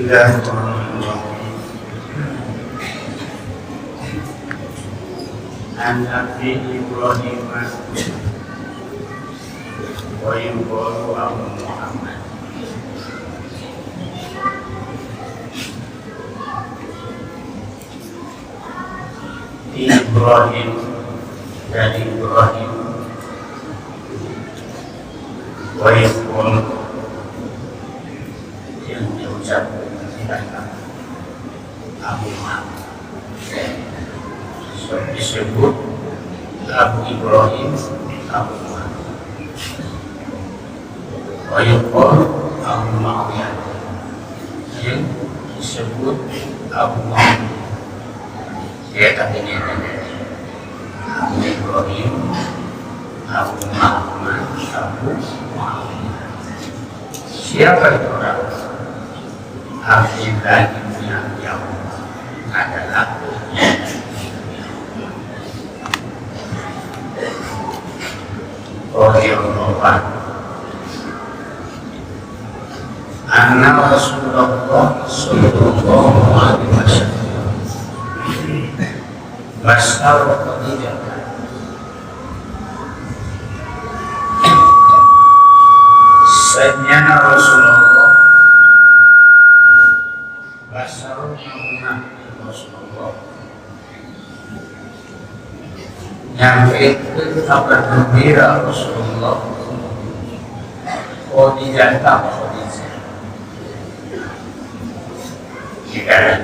Bismillahirrahmanirrahim. An Nabi Ibrahim wa yuqalu Abu Muhammad. Ibrahim dari Ibrahim wa yuqalu yang diucapkan Abu Muhammad. Disebut Abu Ibrahim Abu Muhammad. Wa yuqalu Abu Muhammad yang disebut Abu Muhammad. Dia katanya Abu Ibrahim Abu Muhammad Abu Muhammad. Siapa itu orang? Abdullah bin Abdullah adalah Rasulullah. Anna Rasulullah sallallahu alaihi wasallam basar Khadijah. Sayyidina Rasulullah basar Rasulullah nyampaikan kabar gembira Rasulullah Khadijah jika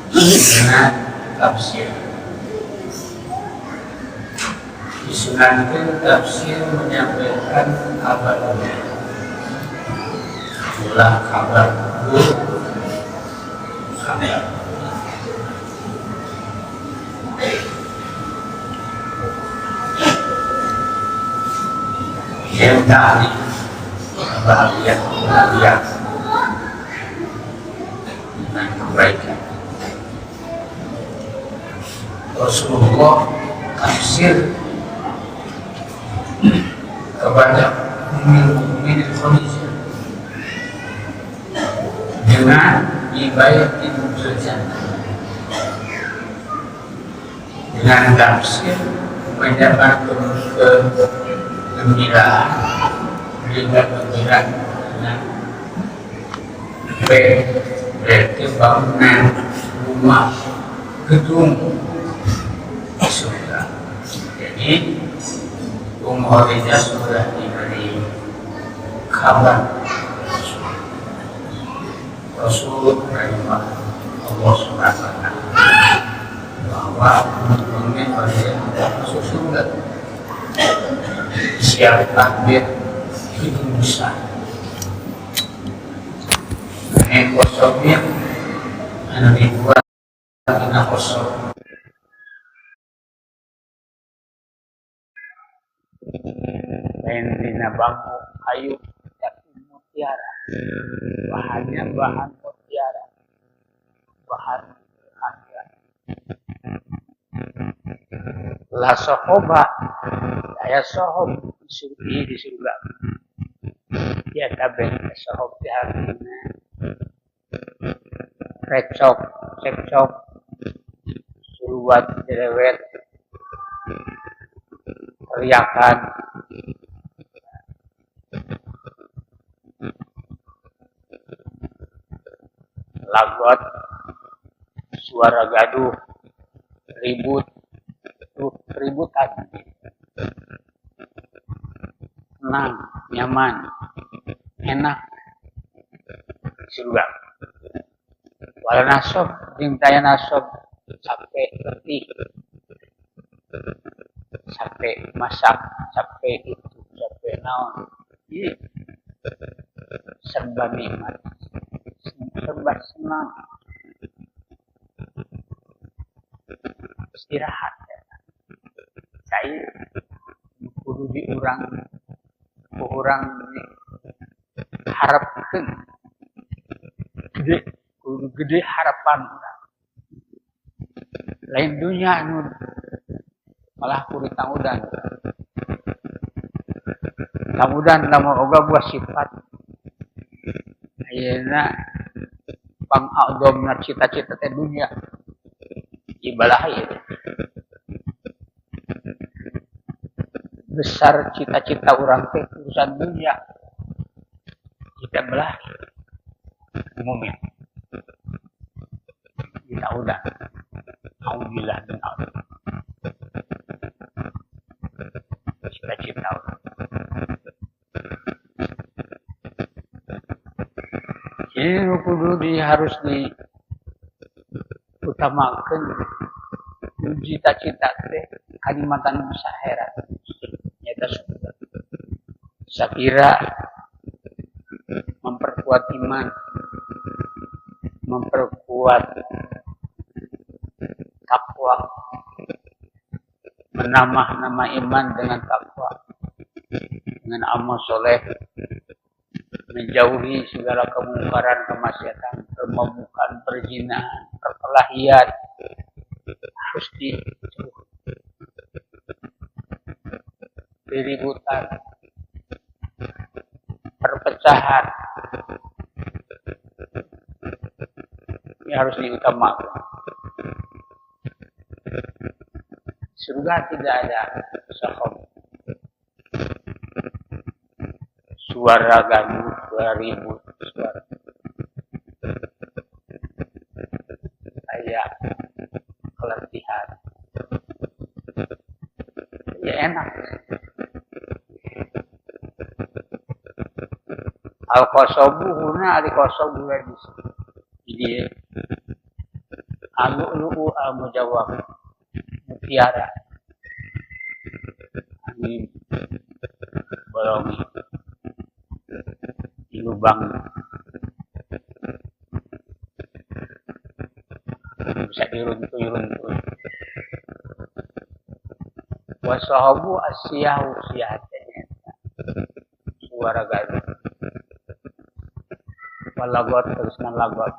dengan tafsir disunahkan tafsir menyampaikan kabar gembira itulah kabar buruk kabar yang tadi bahagia dengan kebaikan. Rasulullah tafsir kepada mukmin Khadijah dengan ibaitin jannah dengan tafsir mendapatkan kegembiraan dengan gembira dengan berarti bangunan rumah gedung surga. Jadi Khadijah sudah diberi kabar Rasul rahimah Allah Subhanahu wa ta'ala bahwa mukmin masuk surga. Siap takbir itu besar. Ini kosongnya anu dibuat karena kosong. Lain dina bangku kayu tapi mutiara. Bahannya bahan mutiara. Bahan harga. La sohoba saya sohob di surga ya kabeh sohob di hatinya recok cekcok suruat cerewet teriakan lagot suara gaduh ributan senang, nyaman, enak surga. Wala nasob, dintaya nasob capek letih, capek masak, capek itu, capek naon. Iya, serba nikmat, serba senang, istirahat. Saya kudu diurang harapkan gede harapan orang lain dunia malah kudu tangudan lamun oga buah sifat ayeuna pangagomna cita-cita teh dunia ibalah itu besar cita-cita orang teh urusan dunia kita belah umumnya kita udah alhamdulillah dan Allah cita-cita ini kudu harus diutamakan cita-cita teh Kalimantan bisa heran nyata sudah sakira memperkuat iman memperkuat takwa menambah nama iman dengan takwa dengan amal soleh menjauhi segala kemungkaran kemaksiatan permukaan perzinahan perkelahian harus dijauhi keributan perpecahan ini harus diutamakan. Surga tidak ada saham suara gaduh 2000 suara kayak keletihan ya enak al-qasabu huna al-qasabu hadis jadi al-lu'lu al-mujawwab mutiara ini bolong di lubang bisa diruntuh wasahabu asyahu sihatnya suara gaduh walagot teruskan lagot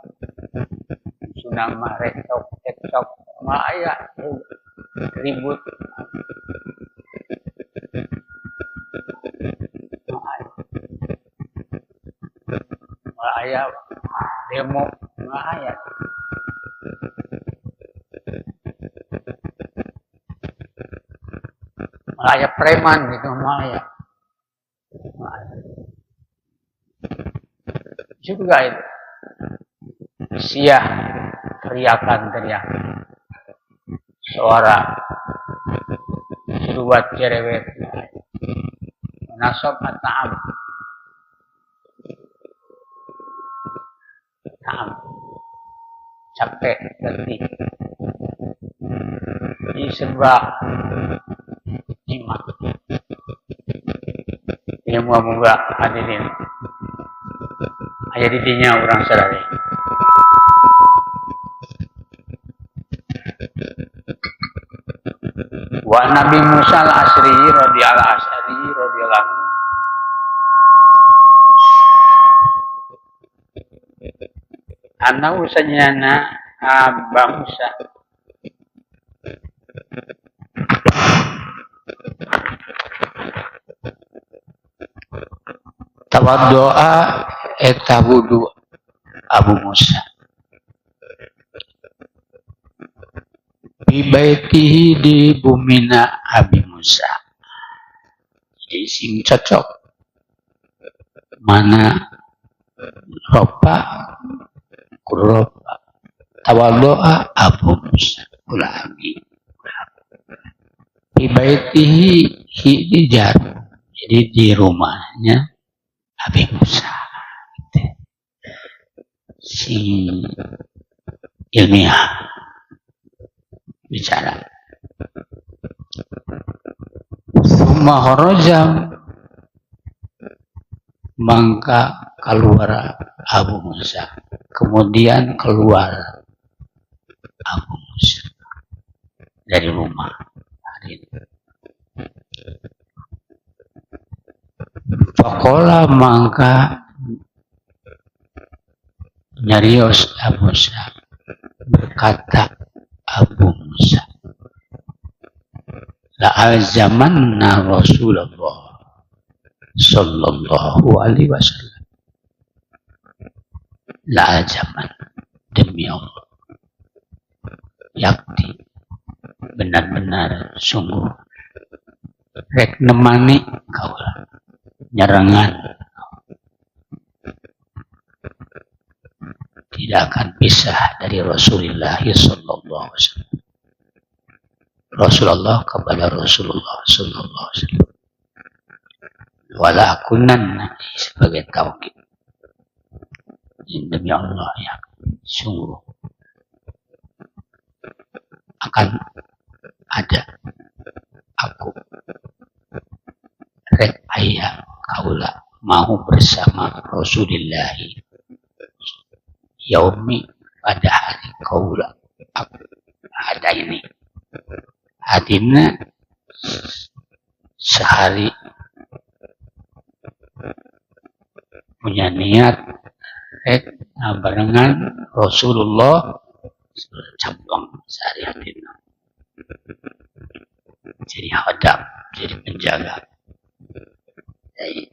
sunang marek cekcok maya ribut maya demo maya maya preman gitu maya juga itu siah teriakan suara seruat cerewet nasab at-ta'am capek letih disebab jimat yang muga hadirin aya di dinya urang sadaya wa Nabi Musa al-Asri radhiyallahu anhu ana usanyana Aba Musa tawaddoa eta wudu Abu Musa bibaitihi di bumina Abi Musa jadi sing cocok mana ropa kuropa tawaddoa Abu Musa ulami bibaitihi hijar jadi di rumahnya Abi Musa si ilmiah bicara summa kharaja mangka keluar Abu Musa kemudian keluar Abu Musa dari rumah faqala mangka nyarios Abu Musa berkata Abu Musa la'azamanna Rasulullah sallallahu alaihi wasallam la'azaman demi Allah. Yakti benar-benar sungguh rek nemani kaula nyerangan tidak akan pisah dari Rasulullah sallallahu alaihi wasallam. Rasulullah kepada Rasulullah sallallahu alaihi wasallam. Wala akunanna sebagai taukid. Demi Allah ya sungguh akan ada aku rek ayah kaula mau bersama Rasulullah yaumi pada hari kaula ada ini hadina sehari punya niat barengan Rasulullah cabang sehari hadina jadi hadap jadi penjaga jadi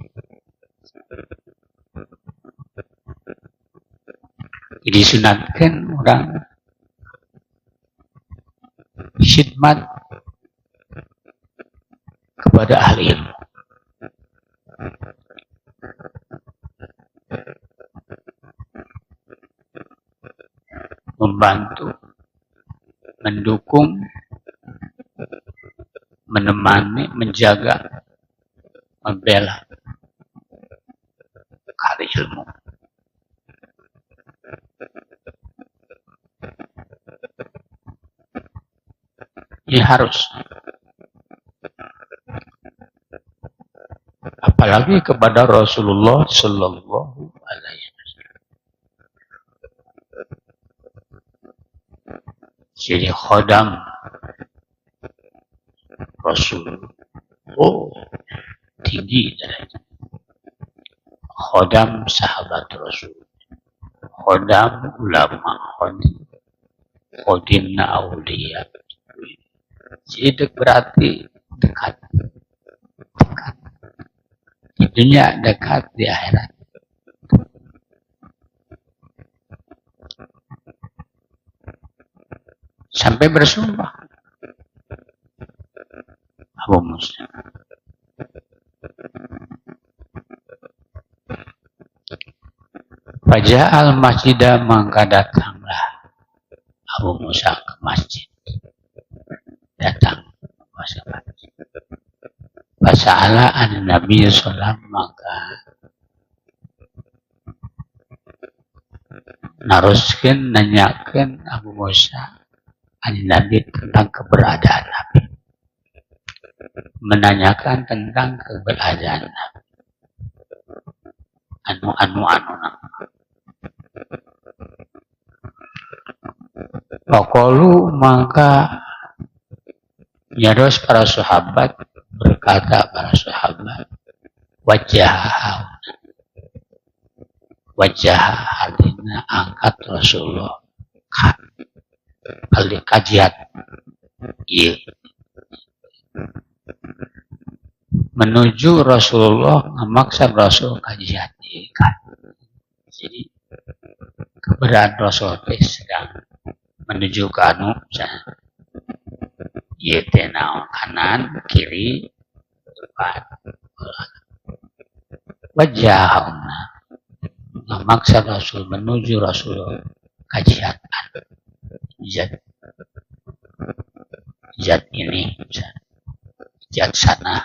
disunatkan orang khidmat kepada ahli ilmu. Membantu, mendukung, menemani, menjaga, membela ahli ilmu. Ini harus. Apalagi kepada Rasulullah sallallahu alaihi wasallam. Jadi khodam Rasul. Oh, tinggi derajat. Khodam sahabat Rasul. Khodam ulama. Khodimna awliya. Jadi berarti dekat. Di dunia dekat, di akhirat. Sampai bersumpah. Abu Musa. Faja'al masjidah maka datanglah Abu Musa ke masjid. Datang ke masjid. Fasa'ala an Nabi sallallahu maka naruskan nanyakan Abu Musa an Nabi tentang keberadaan Nabi. Menanyakan tentang keberadaan Nabi. Anu. Faqalu maka nyaros para sahabat berkata para sahabat wajah hadina angkat Rasulullah kali kajian iya menuju Rasulullah memaksa Rasul kajian iya jadi keberadaan Rasul sedang menuju ke Yaitu kanan, kiri, depan. Wajahna memaksa Rasul menuju Rasul kajian. Zat ini, zat sana.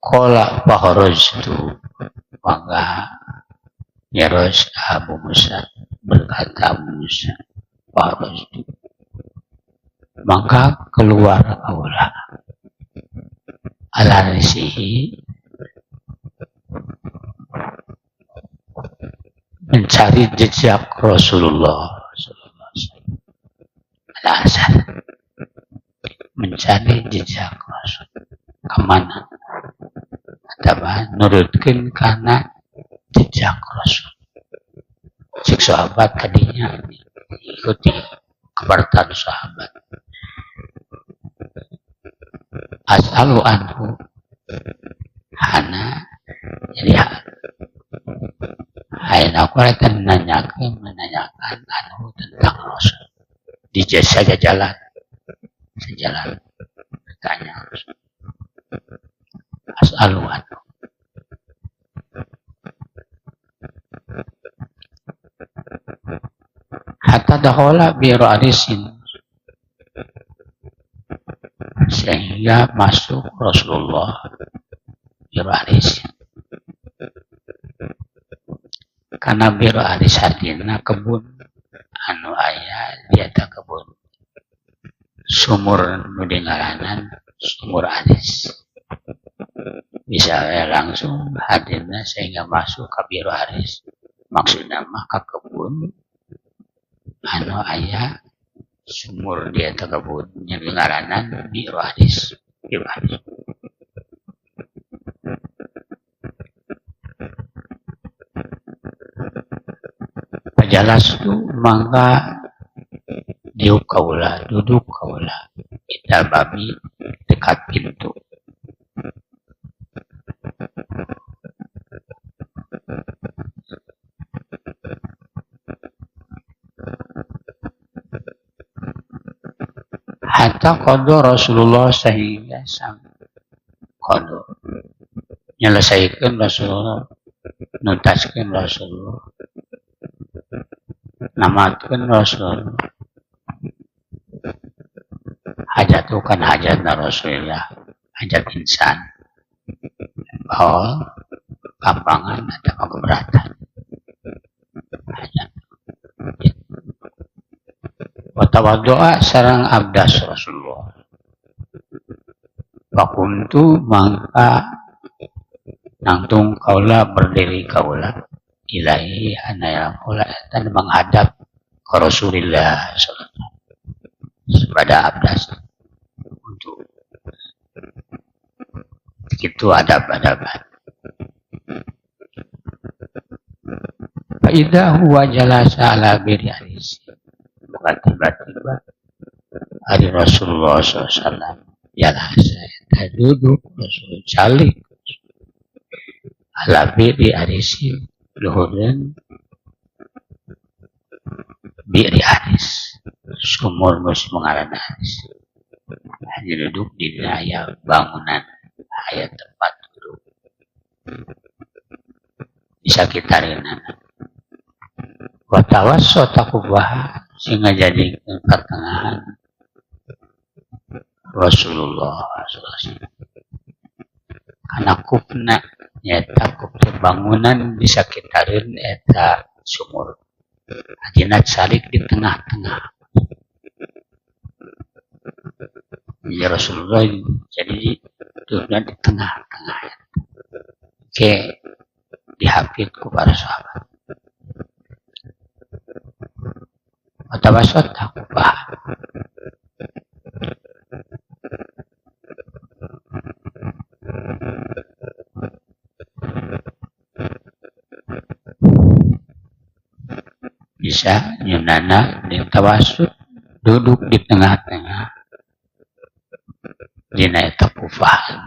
Qala faharajtu maka Yaros Abu Musa berkata Abu Musa faharajtu maka keluar aula ala risihi mencari jejak Rasulullah sallallahu alaihi wasallam al-asar mencari jejak Rasul kemana atau nurutkan karena jejak Rasul cik sahabat tadinya ikuti keberatan sahabat as'alu anhu hana Karena aku akan menanyakan anu tentang Rasul. Di saja jalan, sejalan bertanya Rasul. As'alu anu. Hatta dakhala bi'ru arisin, sehingga masuk Rasulullah bi'ru arisin. Karena bi'ru aris artinya kebun anu aya dia tak kebun sumur nu dingaranan sumur aris. Bisa langsung hadirna sehingga masuk ke bi'ru aris. Maksudnya mah ke kebun anu aya sumur dia tak kebun yang dingaranan bi'ru aris. Bi'ru aris. Pajalas tu mangga diuk kaula, duduk kaula. Kita babi dekat pintu. Hatta qada Rasulullah sehingga sampai qada nyelesaikan Rasulullah, nuntaskan Rasulullah, namatkan Rasulullah. Hajat itu kan hajatna Rasulullah, hajat insan. Bahwa kampangan atau keberatan. Hajat. Watawadoa sarang abdas Rasulullah. Wakuntu mangka nangtung kaula berdiri kaula ilahi anaya kaula dan menghadap ke Rasulullah sallallahu pada abdas untuk itu adab-adaban. Faidah huwa jalasa ala biri aris. Maka tiba-tiba hari Rasulullah SAW jalasa duduk Rasul calik ala biri arisi luhuran biri aris sumur nus mengaran aris. Hanya duduk di wilayah bangunan ayat tempat duduk di sekitarnya. Watawassat takubah sehingga jadi pertengahan Rasulullah SAW. Karena kupna nyata kupna bangunan di sekitarin eta sumur. Ajinat salik di tengah-tengah. Ya Rasulullah jadi duduknya di tengah-tengah. Oke, dihafid kepada sahabat. Watawasat takubah. Bisa nyunana di tawasud duduk di tengah-tengah dina eta kufahan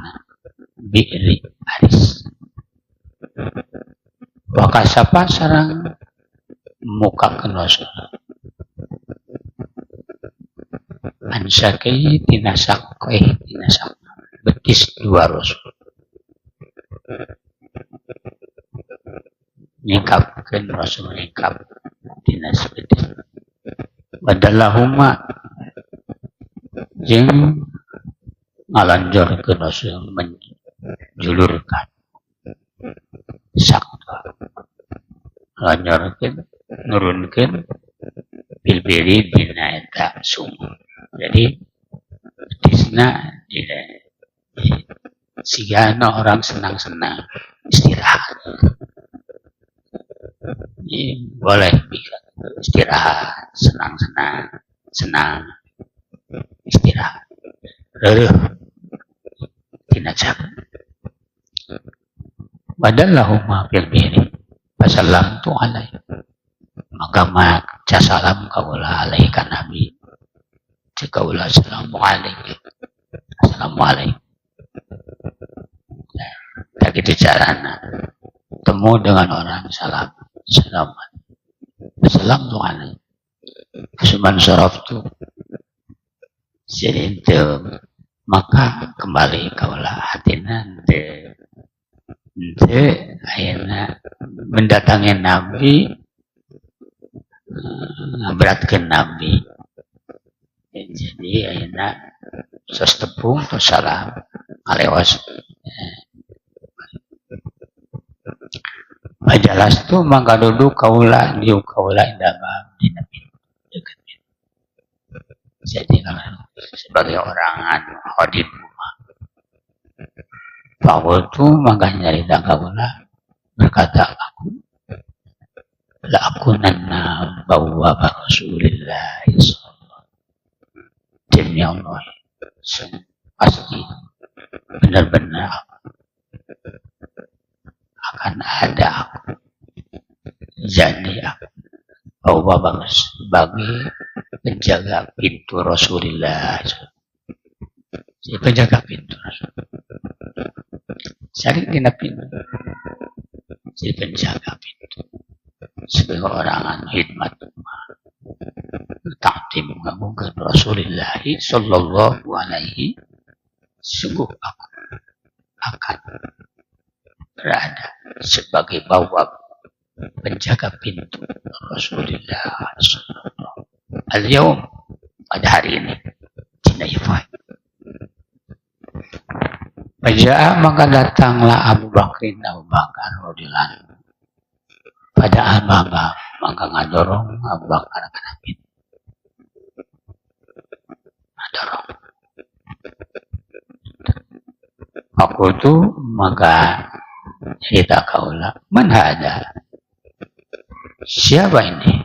bi'ri aris. Wakasapa sarang muka Rasul ansakei tinasak betis dua Rasul nyikapkeun Rasul nyikap tinas betis badalahuma jeung ngalanjorkeun Rasul menjulurkan sakta ngalanjorkeun nurunkeun bilbiri dina eta sumur. Jadi betisna sigana orang senang-senang istirahat. Boleh bisa istirahat, senang istirahat. Reueuh tina cak. Badallahuma fil biri fasallam tu alai. Maka maca salam kaula alaihi ka nabi. Kaula assalamualaikum. Assalamualaikum. Tak gitu carana. Temu dengan orang salam. salaman. Assalamu alaikum. Suman saraftu. Jadi itu maka kembali kaulah hatina de akhirnya mendatangi Nabi, beratkan Nabi. Jadi akhirnya sos tepung tos salam alewas. Majalas tu mangga duduk kaulah indah di Nabi. Jadi kalau sebagai orang hadir rumah, Paul tu mangga nyarita kaulah berkata aku nana bawa Rasulullah sallallahu demi Allah pasti benar-benar akan ada aku jadi aku bawa sebagai penjaga pintu Rasulullah. Jadi penjaga pintu Rasulullah. Cari di pintu. Jadi penjaga pintu. Sebagai orang khidmat takdim mengagungkan Rasulullah sallallahu alaihi sungguh aku akan berada sebagai bawab penjaga pintu Rasulullah sallallahu al-yawm pada hari ini Cinaifai. Paja'a maka datanglah Abu Bakrin radhiyallahu anhu pada ababa maka ngadorong Abu Bakar ke Nabi. Ngadorong. Aku tuh maka cerita kaulah mana ada siapa ini?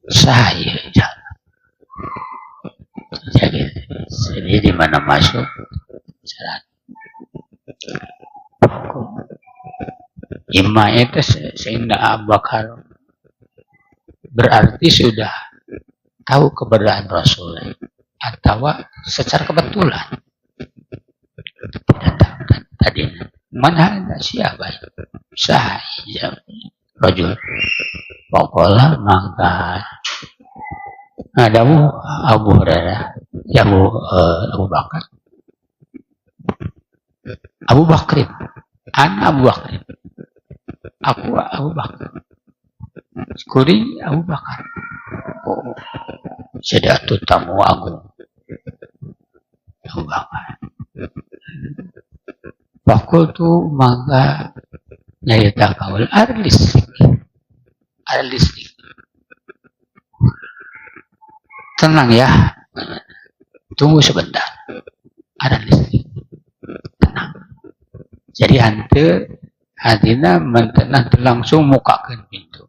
Saya jadi di mana masuk jalan. Imam itu sehingga Abu Bakar berarti sudah tahu keberadaan Rasul atau secara kebetulan tidak tahu tadi mana ada siapa itu saya rajul pokoknya maka ada Abu Hurairah Abu Bakar Abu Bakrin Abu Bakrin aku Abu Bakar Kuri Abu Bakar jadi itu tamu agung Abu Bakar waktu itu maka nyarita kaul ada listrik tenang ya tunggu sebentar ada listrik tenang jadi hantu hatinya nanti langsung mukakan pintu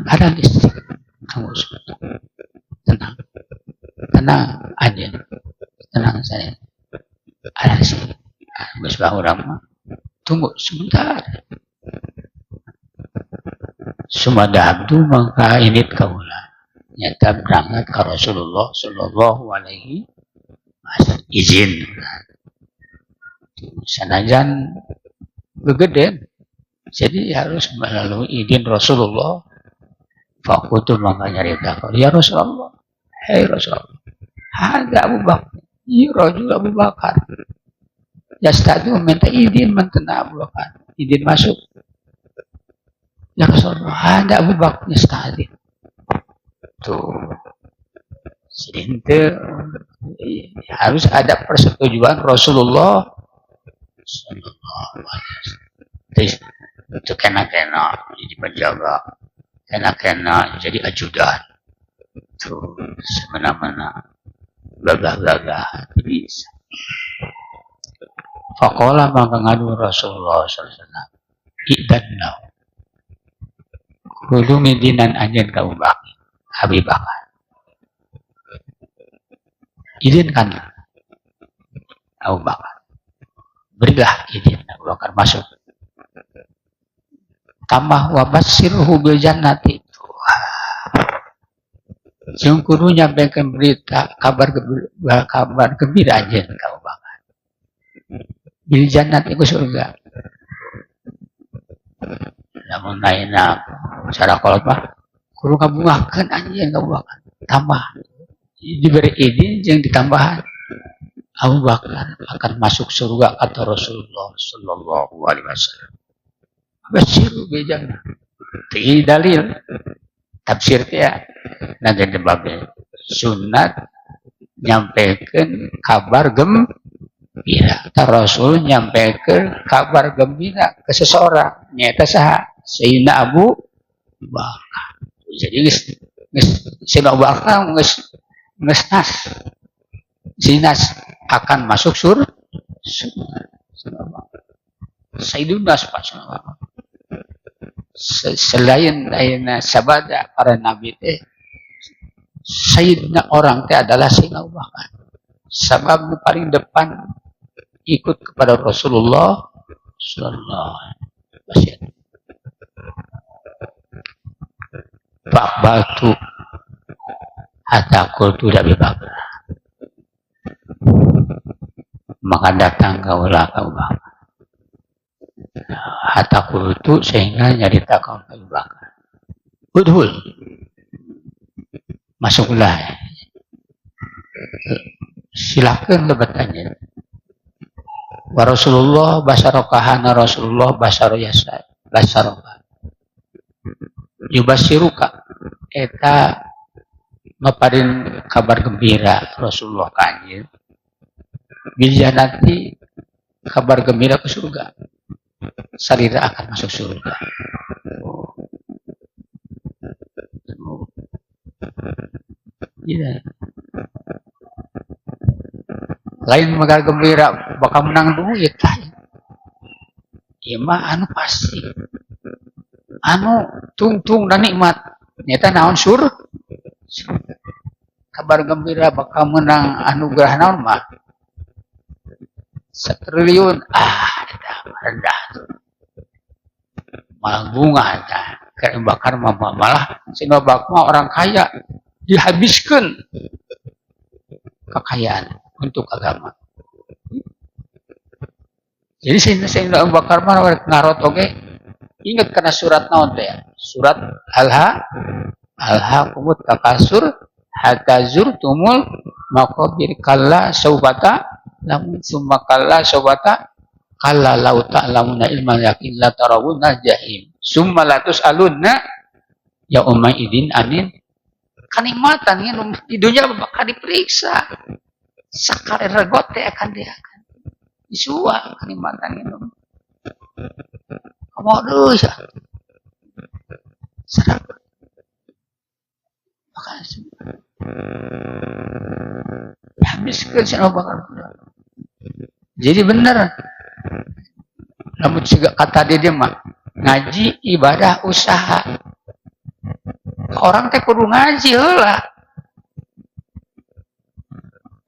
ada listrik tunggu sebentar tenang aja tenang saya ada listrik Bismillah orang tunggu sebentar Sumadah abdu maka ini kaulah nyata berangkat ke Rasulullah sallallahu alaihi wasallam izin sanajan begeden jadi harus melalui izin Rasulullah. Fakutu maka nyarita kau ya Rasulullah hai Rasulullah ada Abu Bakar ya Rasul Abu Bakar Yastadu minta izin mentena Abu Bakar izin masuk ya Rasulullah ada Abu Bakar Yastadu tuh sedinte harus ada persetujuan Rasulullah sallallahu alaihi wasallam itu kena jadi penjaga kena jadi ajudan tuh semena-mena gagah-gagah bisa. Faqala maka ngadu Rasulullah sallallahu alaihi wasallam idanna kudu midinan anjeun ka Abi Bakar izinkan Abu Bakar berilah izin Abu Bakar masuk tambah wabasirhu bil jannati jeung kudu nyampaikan berita kabar gembira anjeun ka Abu Bakar bil jannati ku surga lamun lainna cara kolot kudu ngabungakeun anjeun ngabungakeun tambah diberi izin jeung ditambahan Abu Bakar akan masuk surga kata Rasulullah sallallahu alaihi wasallam. Basiru bejana. Ti dalil tafsir teh nanti dibagi sunat nyampaikan kabar gembira. Rasul nyampaikan kabar gembira ke seseorang. Nyata saha? Sayyidina Abu Bakar. Jadi Sayyidina Abu Bakar nas akan masuk surga. Sayyidina Abu selain lainnya sabada para nabi teh Sayyidina orang teh adalah Sayyidina Abu Bakar. Sebab paling depan ikut kepada Rasulullah sallallahu alaihi wasallam. Pak batu hatta qultu Abi Bakar. Maka datang ke ulah Abu Bakar. Hatta qultu sehingga nyarita ke Abu Bakar. Udhul. Masuklah. Silakan lebatannya. Wa Rasulullah basarokahana Rasulullah basaroyasa basarokah. Yubasiruka eta ngaparin kabar gembira Rasulullah kanjil. Bila nanti kabar gembira ke surga. Sarira akan masuk surga. Iya. Lain magal gembira bakal menang duit lain. Iya mah anu pasti. Anu tung dan nikmat. Nyata naon kabar gembira bakal menang anugerah naon mah. 1 triliun. Rendah tuh. Malah bunga tah. Kayak bakar malah Sayyidina Abu Bakar orang kaya dihabiskan kekayaan untuk agama. Jadi Sayyidina Abu Bakar mah ngarot oge ingat kana surat naon teh? Surat Alhaakumut Takasur hatta zurtumul maqabir kalla saubata lamun summa kalla saubata kalla lau ta'lamuna ilmal yaqin la tarawunna jahim summa latus alunna ya umma idin anin kanikmatan di dunia bakal diperiksa sakare regot teh akan disua kanikmatan ini kamu deui ya sadap makasih habiskeun Sayyidina Abu Bakar. Jadi benar namun juga kata dia mah ngaji ibadah usaha orang teh kudu ngaji heula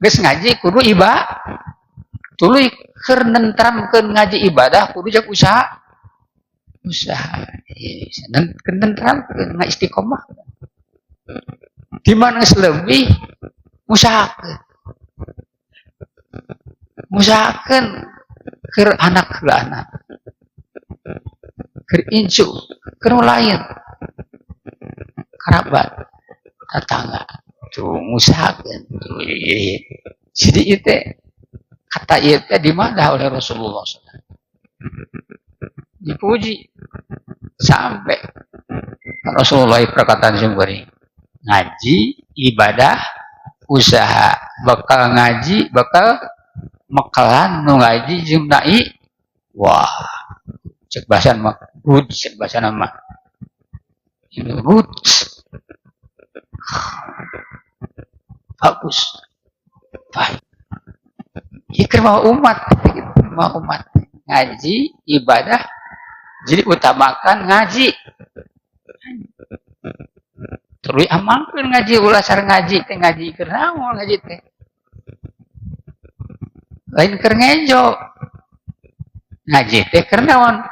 geus ngaji kudu ibadah tuluy keur nentramkeun ngaji ibadah kudu jak usaha dan nentramkeun istiqomah di mana lebih usahakeun keur anak keur incu keur lain kerabat tetangga tuh usahakeun tuh jadi itu kata itu dimana oleh Rasulullah SAW dipuji sampai Rasulullah perkataan sembari ngaji ibadah usaha bakal ngaji bakal mekalan nu ngaji jeung dai wah cek bahasan mah good cek bahasan mah good bagus baik ikir mau umat ngaji ibadah jadi utamakan ngaji terus amalkeun ngaji ulah sareng ngaji teh ngaji keur naon ngaji teh lain keur ngejo ngaji teh keur naon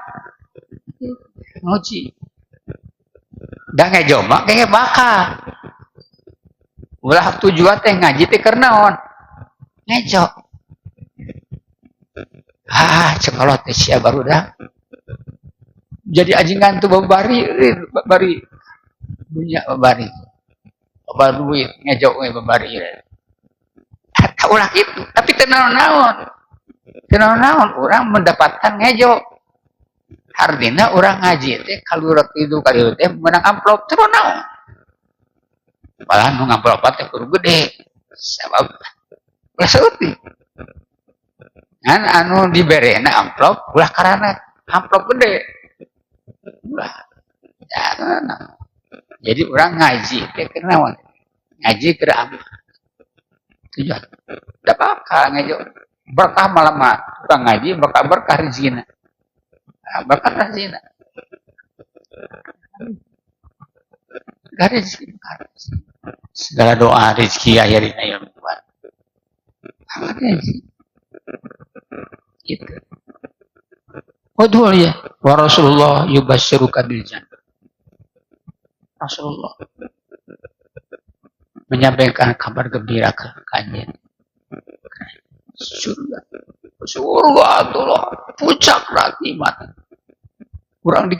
ngoji da ngejo mah kayak bakal ulah tujuan teh ngaji teh keur naon ngejo cekolot teh sia barudak Jadi ajingan tuh bari punya bari duit ngejok we bari kata ulah itu tapi tenang-naon orang mendapatkan ngejok artinya orang ngaji teh kalurat itu kali teh menang amplop terus naon malah nu amplop teh kudu gede sabab seuti kan anu diberena amplop ulah karena amplop gede ulah jangan. Jadi orang ngaji teh kenaon ngaji ke amal tujuan da bakal ngaji berkah malam orang ngaji berkah rezekina berkah rezekina garis segala doa rezeki akhirin ayo buat gitu. Wadul ya wa Rasulullah yubasyiruka bil jannah. Rasulullah menyampaikan kabar gembira ke kalian. Surga itulah puncak nikmat. Kurang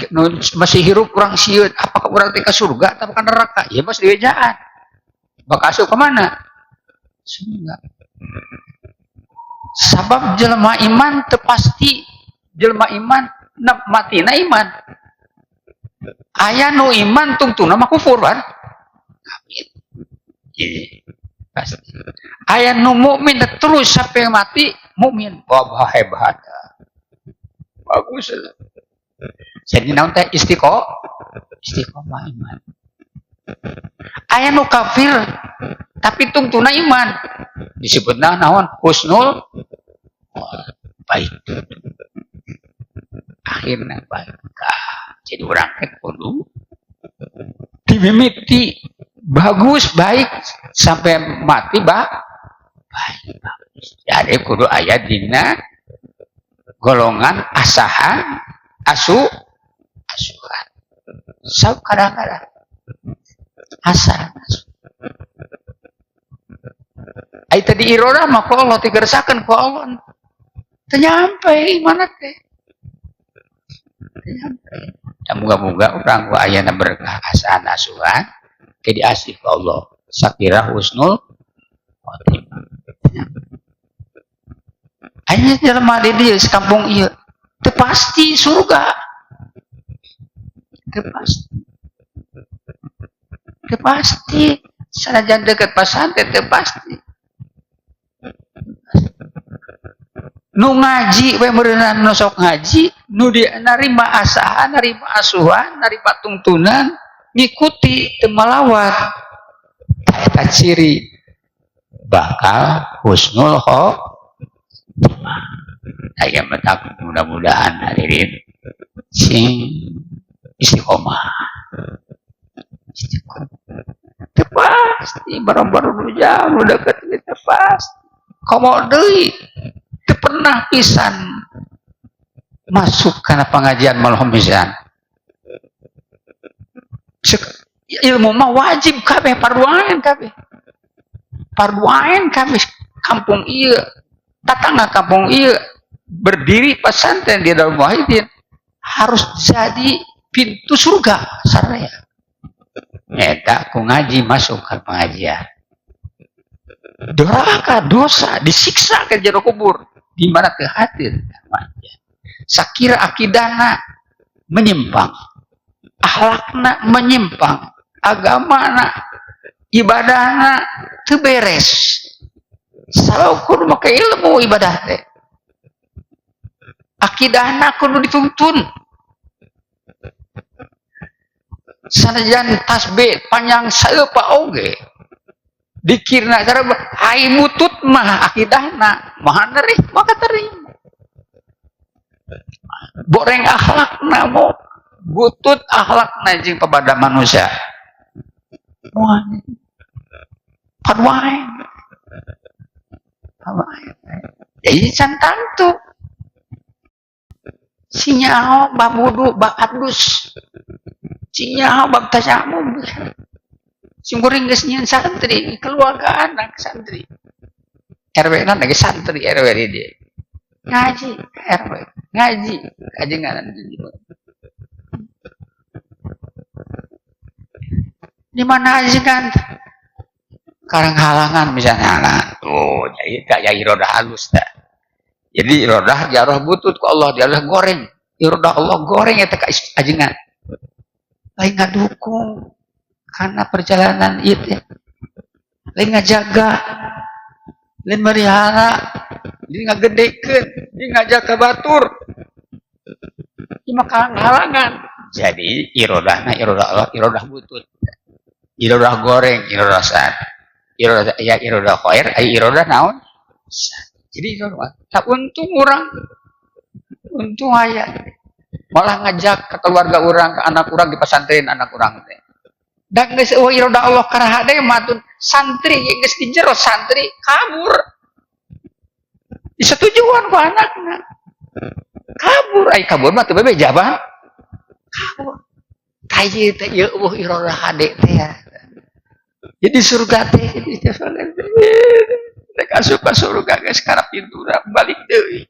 masih hirup kurang sieun apakah urang teh ka surga atau ka neraka? Ya mas diwejaan. Bakal asup ke mana? Surga. Sabab jelema iman teu pasti jelema iman matina iman. Aya nu iman tungtungna mah kufur kan? Pasti. Aya nu mukmin terus sampai mati mukmin. Wah hebat. Bagus. Jadi naon teh istiqomah iman. Aya nu kafir tapi tungtuna iman. Disebutna naon? Husnul baik. Akhirnya baik. Jadi orang teh kudu dimimiti bagus baik sampai mati baik bagus. Jadi kudu aya dina golongan asahan asuhan. Sok kadang-kadang asahan. Ai tadi irora mah ku Allah digersakeun ku Allah. Teu nyampe mana teh. Teu nyampe. Ya moga-moga urang ku ayana berkah asahan asuhan ke diasih ku Allah. Sakira husnul khotimah. Aya jelema di dieu sekampung ieu teu pasti surga. Teu pasti. Teu pasti. Sanajan deket pasantren teu pasti. Nu ngaji we meureunna nu sok ngaji nu narima asahan narima asuhan narima tuntunan ngikuti teu malawat eta ciri bakal husnul khotimah. Aya mentak mudah-mudahan hadirin sing istiqomah. Teu pasti barang-barang jam udah deket kita pasti. Komo deui teu pernah pisan masuk kana pengajian malam pisan. Ilmu mah wajib kabeh fardu ain kabeh. Fardu ain kabeh kampung ieu, tatangga kampung ieu berdiri pesantren di Darul Muhyiddin harus jadi pintu surga saraya. Eta ku ngaji masuk ke pengajian. Doraka dosa disiksa ke jero kubur di mana teu hadir pengajian. Sakira akidahna menyimpang, akhlakna menyimpang, agamana ibadahna teu beres. Salah kudu make ilmu ibadah teh. Akidahna kudu dituntun. Sanajan tasbih panjang saeupa oge. Dikirna cara ai mutut mah akidahna maha nerih maka terima. Boreng akhlakna mo butut akhlakna jeung pabada manusia. Moal padwae. Jadi santan tuh sinyal babudu bakadus sinyal bab tasyamum singkuring geus nyieun santri keluarga anak santri RW na lagi santri RW di dia ngaji RW ngaji ngaran Di mana aja kan? Karang halangan misalnya halangan. Oh, jadi tak jadi roda halus tak. Jadi roda jaroh butut ku Allah dia goreng. Roda Allah goreng ya teka ajengan. Lain ngadukung karena perjalanan itu. Lain ngajaga. Lain merihara. Jadi ngagedekeun, jadi ngajaga batur. Ini makanan halangan. Jadi irodah Allah, irodah butut. Irodah goreng, irodah san. Irodah khair, irodah naon? Jadi untung orang, untung aya. Malah ngajak ke keluarga orang, ke anak orang di pesantren anak orang teh. Dan geus irodah Allah karaha deui matun santri geus di jero santri kabur. Disetujuan ku anakna. Kabur, kabur mah teu bebeja bah. Kabur. Kaji teh ieu irodah hade teh ya. Jadi surga teh jadi mereka suka surga geus karep pintu balik deui.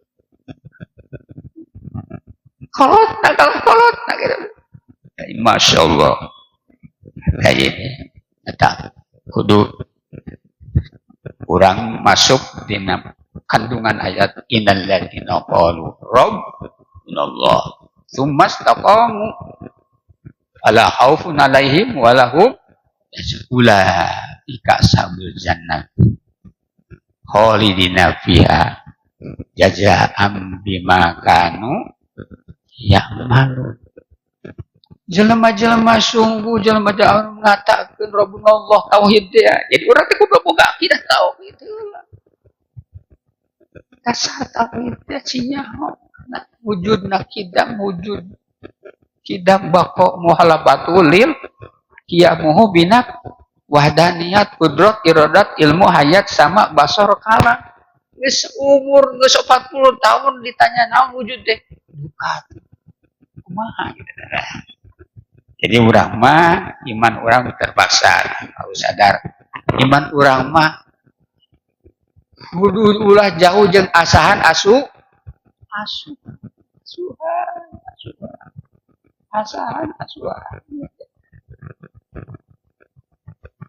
Kolot gitu. Masya Allah. Kayak eta kudu kurang masuk di kandungan ayat innal ladzina qalu rabbunallah tsumma istaqamu ala khaufun alaihim wa lahum ulaika ashabul jannah khalidina fiha jazaa'an bima kanu ya'malun. Jelema-jelema sungguh jelema-jelema mengatakan Rabbunallah tauhid dia. Jadi orang teh kudu boga akidah tauhid heula. Dasar tauhid teh cenah wujudna kidam wujud kidam baqo muhalabatul lil qiyamuhu binak wahdaniyat qudrat iradat ilmu hayat sama basar kala. Geus umur geus 40 tahun ditanya naon wujud teh? Bukan. Kumaha gitu. Jadi urang mah iman urang terpaksa harus sadar iman urang mah kudu ulah jauh jeung asahan asuhan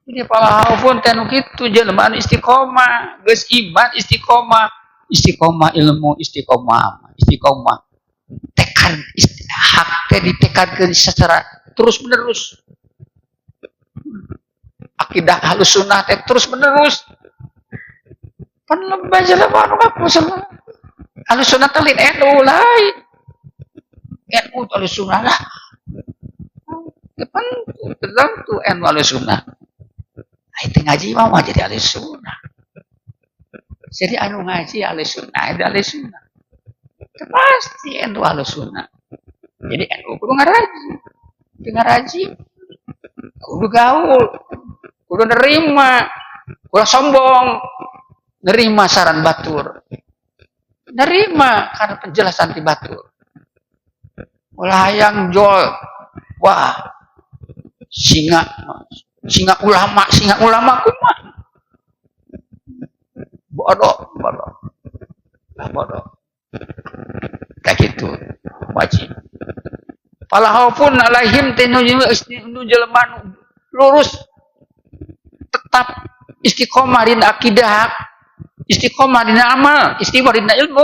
jadi palahaupun teh nu kitu jelema istiqomah geus iman istiqomah ilmu istiqomah tekan hak teh ditekankeun secara terus menerus. Akidah Ahlus Sunnah teh terus menerus. Pan lembah jelema anu ngaku sama Ahlus Sunnah teh lain NU lain. NU Ahlus Sunnah lah. Depan tentu NU Ahlus Sunnah. Ai teh ngaji mah jadi Ahlus Sunnah. Jadi anu ngaji Ahlus Sunnah, ada Ahlus Sunnah. Pasti NU Ahlus Sunnah. Jadi NU kudu ngaraji. Dengar haji, kudu gaul, kudu nerima, kudu sombong, nerima saran batur, nerima karena penjelasan di batur. Ulah hayang jol, wah, singa ulama kumah, bodoh, kayak gitu, wajib. Palahaupun alaihim tenu jelema lurus tetap istiqomah dina akidah, istiqomah dina amal, istiqomah dina ilmu.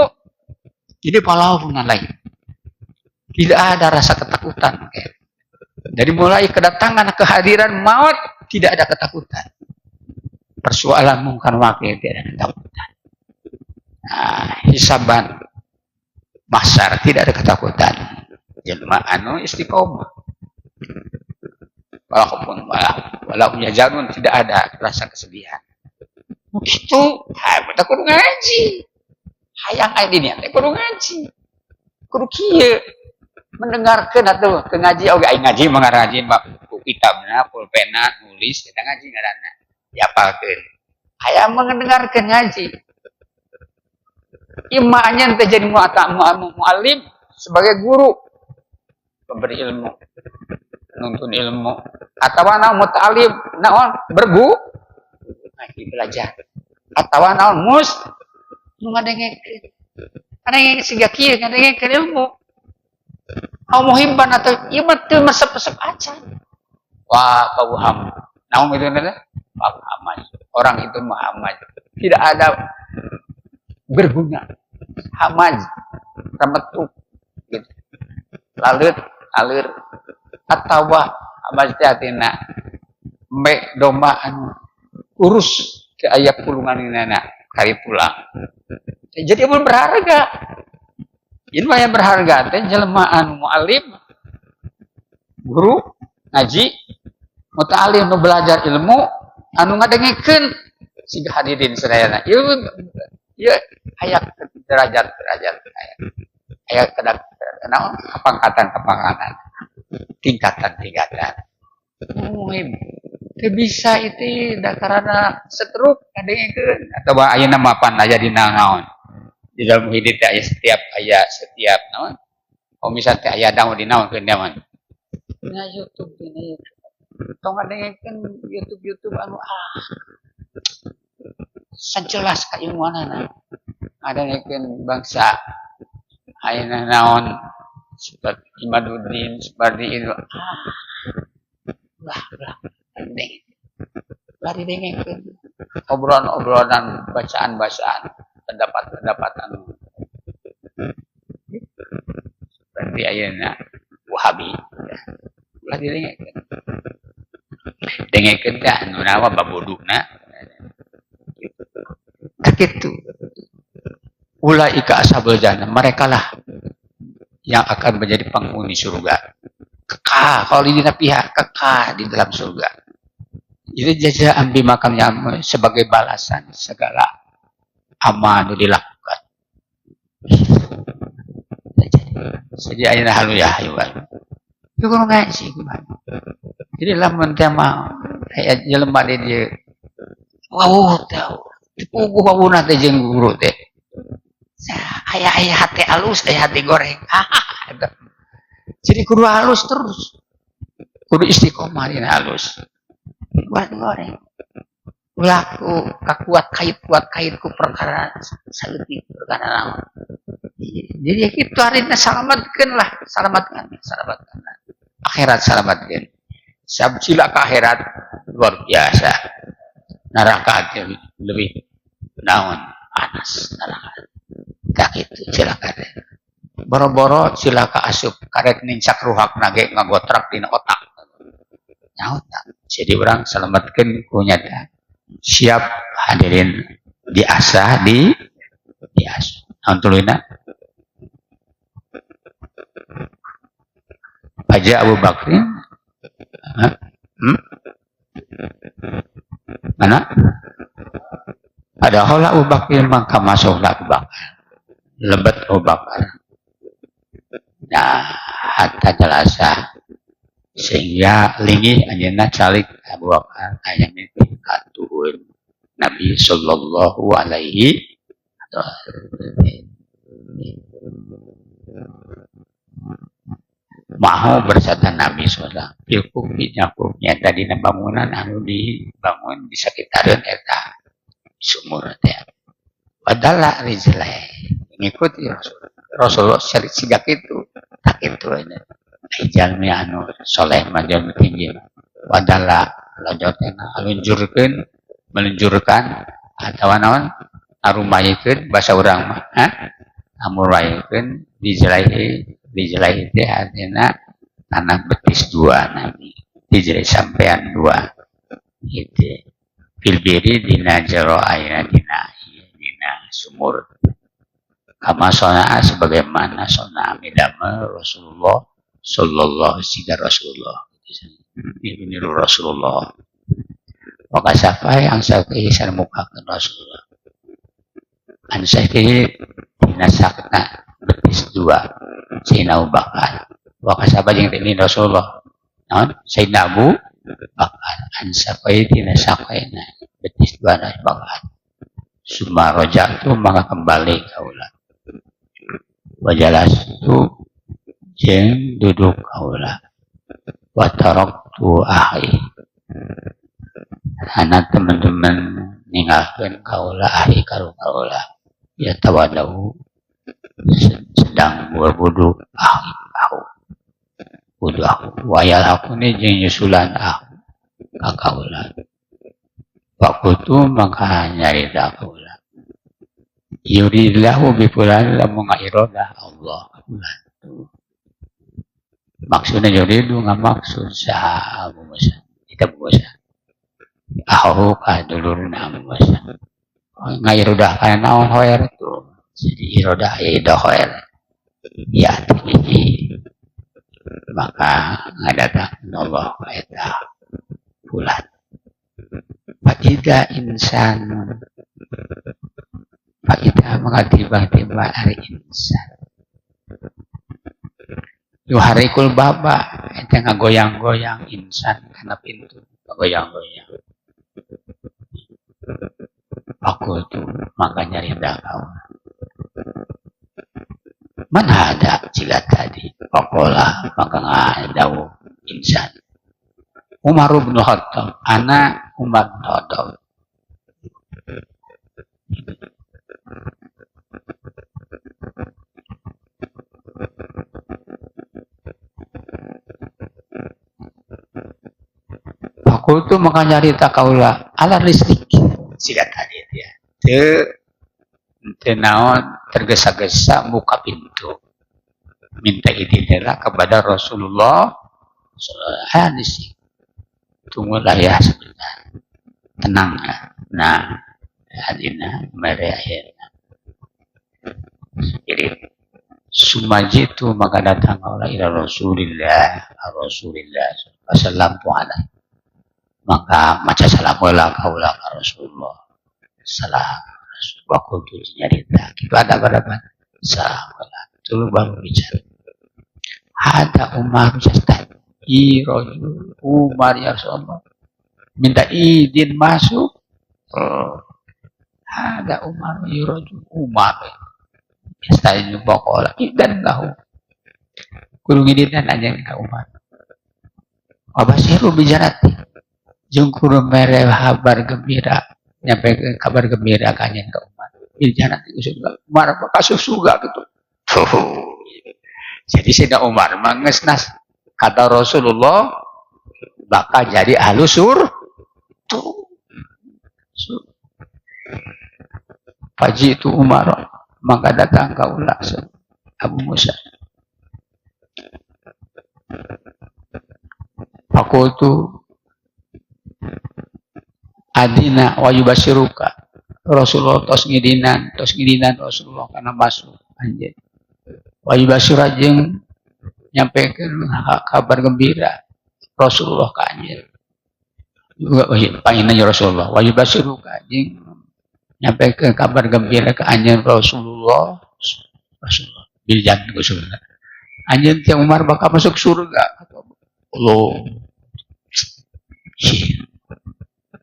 Jadi palahaupun alaihim tidak ada rasa ketakutan. Dari mulai kedatangan kehadiran maut tidak ada ketakutan. Persoalan mungkar nakir tidak ada ketakutan. Nah, hisaban mahsyar tidak ada ketakutan. Jelma anu istiqomah. Walaupun jarun tidak ada rasa kesedihan. Begitu, kita kudu ngaji. Hayang aya di dinya teh kudu ngaji. Kudu kieu mendengarkeun atuh ke ngaji oge aing ngaji mah ngaji buku kitabna, pulpena, nulis kita ngaji ngaranna. Diapalkeun. Hayang mendengarkeun ngaji. Imahnya teh jadi mu'allim sebagai guru. Pemberi ilmu, nuntun ilmu, atau naon muta'alim, naon bergu, lagi belajar, atau naon ngadengkeun, ngadengkeun siga kieu, ngadengkeun ilmu, mau muhibban atau ieu mah teu mesep-mesep acan, Wah, Pak Muhammad. Namun itu adalah Pak Muhammad. Orang itu Muhammad. Tidak ada berguna. Hamad, rametuk, gitu. Lalut, alir, atawa, Hamad jatina, mek domba anu urus ke ayah pulungan ini anak kari pulang. Jadi pun berharga. Ini mah yang berharga teh jelema anu mualim, guru ngaji, muta'alim nu belajar ilmu anu ngadengikeun siga hadirin sadayana. Ieu aya derajat-derajat aya kedak naon kapangkatan tingkatan. Muhim. Teu bisa itu da karana setruk ngadengikeun atawa ayeuna mapan aya dina naon. Di dalam hidup aya setiap naon. Oh misal teh aya daun dinaonkeun zaman. Nah YouTube ini tong ngadengikeun YouTube anu sanjelas kailmuanana. Ngadengikeun bangsa ayeuna naon seperti Imaduddin seperti itu lah lari dengengkeun obrolan bacaan pendapat anu seperti ayeuna Wahabi lari dengengkeun teh anu nawa babuduna kitu ulaika ashabul jannah mereka lah yang akan menjadi penghuni surga kekal kalau di pihak kekal di dalam surga itu jazaan bimakamnya sebagai balasan segala amal yang dilakukan jadi ayeuna halu ya hayuan itu kudu ngaji gimana jadi lamun teh mah aya jelema di dieu wah tahu dipuguh babuna teh jeung guru teh aya hati halus aya hati goreng jadi kudu halus terus kudu istiqomah dina halus buat goreng laku kakuat kaitku perkara saleutik perkara naon jadi kitu harina salamatkeun akhirat salamatkeun sabcila ka akhirat luar biasa neraka lebih naon panas neraka tak itu cilaka boro-boro cilaka asup karek nincak ruhak nage ngagotrak dina otak nyaut jadi orang selamatkeun ku nyata siap hadirin diasah diasah naon tuluyna Aja Abu Bakrin mana ada hola Abu Bakrin maka masuklah Abu Bakar lebat Abu Bakar nah hatta jelasa sehingga linggih anjeunna calik Abu Bakar aya mimpi katuhun Nabi sallallahu alaihi mau bersama Nabi sallallahu pilkupnya tadi bangunan anu dibangun di sekitaran eta sumur teh padahal rizlai ngikuti Rasulullah siga kitu tak kitu ini jalmi anu soleh majal tinggi wadala lajotena meluncurkan atawa naon arumayikeun bahasa urang mah amurayekeun dijelahi teh artinya anak betis dua nabi dijelahi sampean dua gitu filbiri dina jero ayeuna dina sumur kama sona sebagaimana sona midamel Rasulullah sallallahu alaihi Rasulullah ini Rasulullah maka siapa yang sakit sarmukakeun Rasulullah an sakit dinasakna betis dua Sayyidina Abu Bakar maka siapa yang ini Rasulullah naon Sayyidina Abu Bakar an sakit dinasakna betis dua Abu Bakar summa raja'tu maka kembali kaulah wajalas tu jeng duduk kaulah wataroktu ahi anak teman-teman ninggalkan kaulah ahi kaulah ya tawadau sedang berwudu ahi kudu aku wayal aku nih jeung nyusulan aku ka kaula wakutu maka nyarita kaula yuridillahu bi fulan lamun ngairodah Allah fulan maksudnya yuridu ngamaksud saha Abu Musa kita Musa aku ka dulurna Abu Musa ngairodah kana naon hoer tuh jadi irodah ya idah hoer ya tinggi maka ngadatang Allah eta fulan Fa'ida insanun Fa'ida mengatibah-tibah hari insan Yuharikul baba Itu ngagoyang-goyang insan Karena pintu Ngagoyang-goyang Aku tuh Maka nyari kau Mana ada jika tadi Pakola Maka ngadaw insan Umar bin Khattab Anak Umar bin Khattab Aku tuh maka nyari takaula ala listrik siga tadi dia naon tergesa-gesa buka pintu minta idinlah kepada Rasulullah hadis tunggulah ya sebentar tenang nah hadina mereka jadi sumajitu maka datang Allah ila Rasulillah sallallahu alaihi maka maca salamualaikum kaulah Rasulullah salam waktu itu nyarita itu ada pada salam dulu baru bicara ada Umar Ustaz rojul Umar ya Rasulullah minta izin masuk ada Umar rojul Umar Ustaz jumpa kola dan lahu kurung ini dan aja ke Umar Abasiru bijarati jungkur mere kabar gembira nyampe kabar gembira kanyen ke Umar bijarati surga Umar kasus surga gitu jadi Sayyidina Umar mangesnas kata Rasulullah bakal jadi alusur tuh Paji itu Umar maka datang ke ulah Abu Musa aku tuh adina wa yubasyiruka Rasulullah tos ngidinan Rasulullah karena masuk anjir wa yubasyira jeung nyampaikan kabar gembira Rasulullah ka anjir juga panginanya Rasulullah wa yubasyiruka jeung nyampaikan kabar gembira ka anjir Rasulullah bil jannah surga anjir teh Umar bakal masuk surga Allah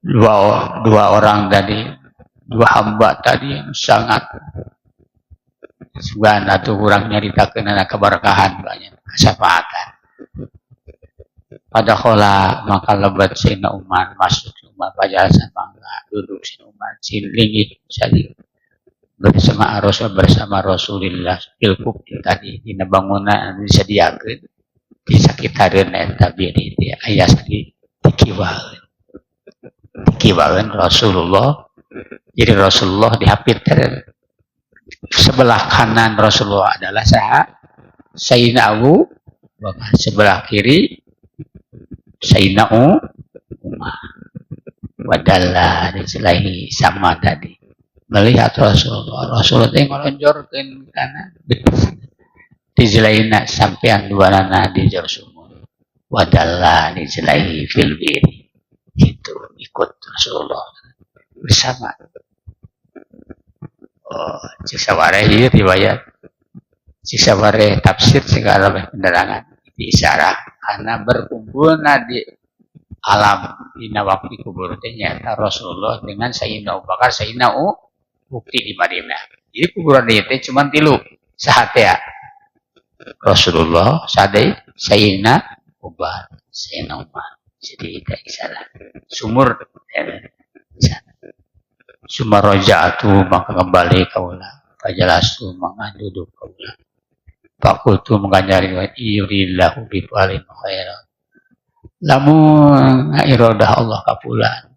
dua orang tadi dua hamba tadi yang sangat sebenarnya tuh kurang nyaritakeun keberkahan banyak kesabaatan pada khola maka lebat Sayyidina Umar masuk Umar pajalasan bangga duduk Sayyidina Umar silingi saling bersama Rasulullah ilkuk tadi dina bangunan disediakeun disakitareun eta biri dia aya sakit dikiwaeun Rasulullah jadi Rasulullah dihapitkeun sebelah kanan Rasulullah adalah Sayyidina Abu Bakar sebelah kiri Sayyidina Umar wadalla diselahi sama tadi melihat Rasulullah ngelonjorkeun kana dijelaina sampean dualana di jauh sumur wadalla dijelahi fil biri itu ikut Rasulullah bersama Cisaware riwayat Cisaware tafsir segala penerangan diisyarah karena berkumpul di alam dina waktu kubur teh nyata Rasulullah dengan Sayyidina Abu Bakar Sayyidina bukti di Madinah jadi kuburan dia teh cuma 3 sahate ya Rasulullah sadai Sayyidina Abu Bakar Sayyidina Umar jadi tidak salah sumur Sumaroja'atu maka kembali kaulah fajalastu maka duduk kaulah Fakultu mengajari wa yuridillahu biqalin khairan. Lamun iradah Allah kapulan.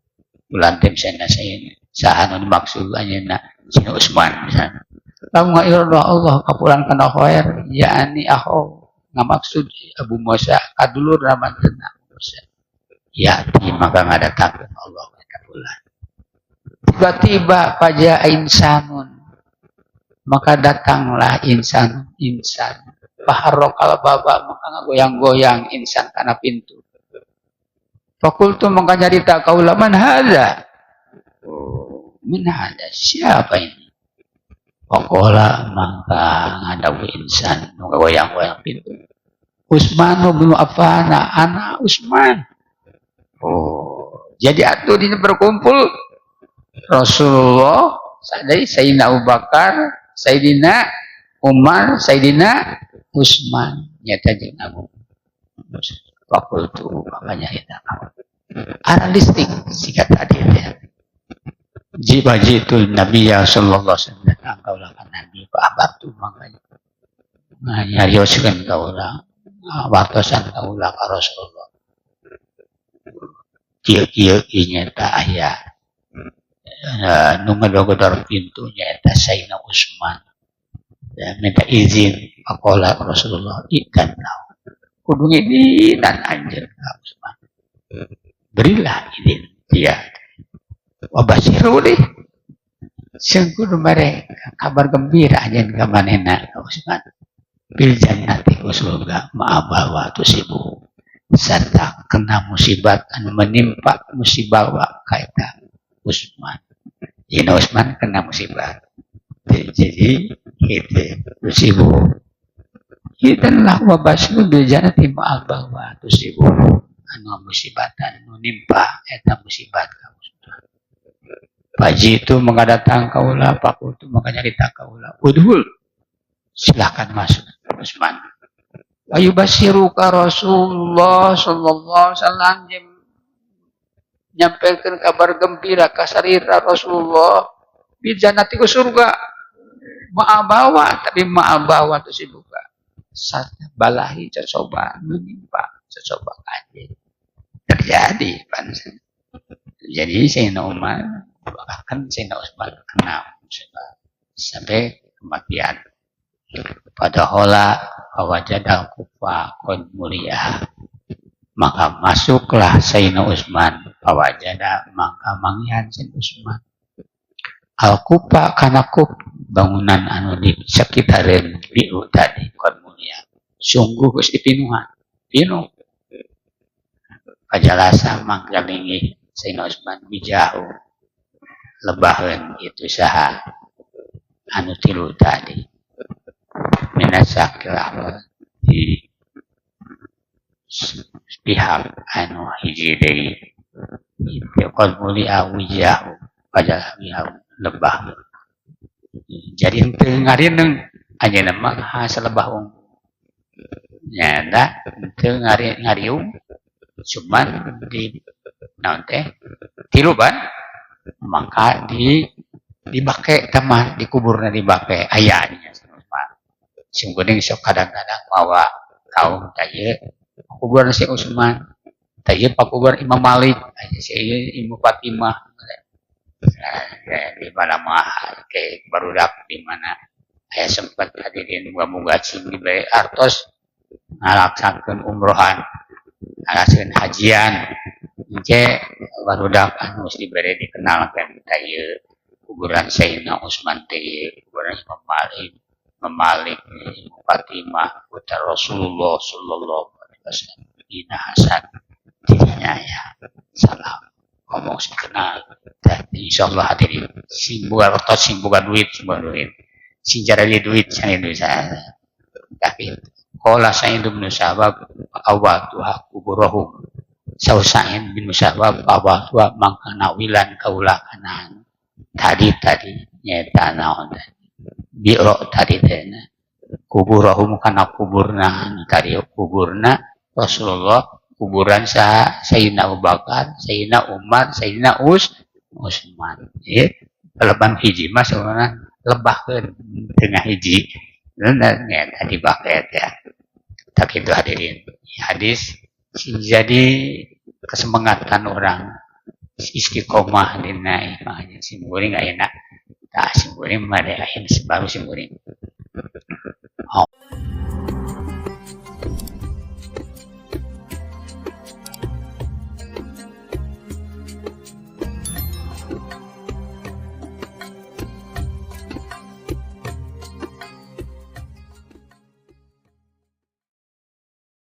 Bulan tim sana saya sahan maksud anjeunna Sina Usman misalnya. Lamun iradah Allah kapulan kana khair yakni akho ngamaksud Abu Musa kadulur ramanteuna Musa. Ya, maka ngadatangkeun Allah kapulan. Tiba-tiba paja insanun maka datanglah insan faharrokal baba maka ngagoyang-goyang insan kana pintu. Fakultu maka nyarita kaula man hadza. Min hadza siapa ini? Faqala maka ngadawu insan ngagoyang-goyang pintu. Utsman bin Affan, anak Utsman. Jadi atuh dina berkumpul Rasulullah, Sayyidina Abu Bakar, Sayyidina Umar, Sayyidina Utsman, nyata jeung Abu Fakultu makanya itu analistik sikat tadi ya. Jibajitul Nabi ya sallallahu alaihi wasallam kaulah kan Nabi Pak Abatu makanya nyarioskeun kaulah wartosan kaulah ka Rasulullah. Kieu nyata aya nu ngadogor pintunya eta Sayyidina Utsman. Ya, minta izin faqala Rasulullah ikan kudu ngizin dan anjeun ka Utsman. Berilah izin dia. Wabasiru deh. Sing kudu mere kabar gembira anjeun ka manehna Utsman. Bil jannati surga ma'abawa tusibu. Serta kena musibat anu menimpa musibah wa kaita Utsman. Ini Utsman kena musibah. Jadi itu tusibu. Itulah wabasiru bil jannati ma'abawa tusibu. Anu musibatan anu nimpa eta musibat ka Utsman. Paji itu mengadatang kaula, paku itu maka nyarita kaula. Udhul, silakan masuk Utsman. Ayubasiruka Rasulullah sallallahu alaihi wasallam nyampaikan kabar gembira ka sarira Rasulullah bil jannati ku surga. Ma'abawa tapi ma'abawa itu si buka. Satya balahi coba menimpa coba aja. Terjadi pansen. Jadi Sayyidina Umar bahkan Sayyidina Utsman kena musibah sampai kematian. Pada hola wajadal kufa kon mulia. Maka masuklah Sayyidina Utsman wajada maka manggihan Sayyidina Utsman. Al-Kufa kana kup bangunan anu di sekitaran biu tadi kon mulia. Sungguh geus dipinuhan. Pinuh. Kajalasa manggalingi Sayyidina Utsman bijahu lebaheun itu saha anu tilu tadi. Minasaklah di pihak anu hiji deui. Kon mulia wijahu kajalasa lebah. Jadi henteu ngarineng anjeunna mah hasa lebah unggul. Nyata henteu ngariung cuman di naon teh tilu ban maka dibake teman dikuburna dibake aya nya sing geuning sok kadang-kadang mawa kaum teh kuburan si Utsman teh pakuburan Imam Malik si Imam Fatimah di mana mah kayak barudak di mana saya sempat hadirin muga-muga cing di bae artos ngalaksakeun umrohan ngalaksanakeun hajian engke barudak anu geus dibere dikenalkeun teh kuburan Sayyidina Utsman teh kuburan Imam Malik Imam Fatimah putra Rasulullah sallallahu alaihi wasallam Dina Hasan dirinya ya salam ngomong sing kenal dan insyaallah hadirin sing boga rotos sing boga duit sing jarali duit sing Indonesia tapi qala Sa'id bin Musayyab awatuha kuburahum Sa'id bin Musayyab awatuha mangkana wilan kaula kana tadi nyata naon bi'ro tadi teh kuburahum kana kuburna tadi kuburna Rasulullah kuburan Sayyidina Abu Bakar, Sayyidina Umar, Sayyidina Utsman. Ya, leban hiji mah sebenarnya lebahkeun tengah hiji. Benar ya tadi paket ya. Tak itu hadirin. Hadis jadi kesemangatan orang istiqomah dina imahnya simburing enak. Tak simburing mah ada baru simburing.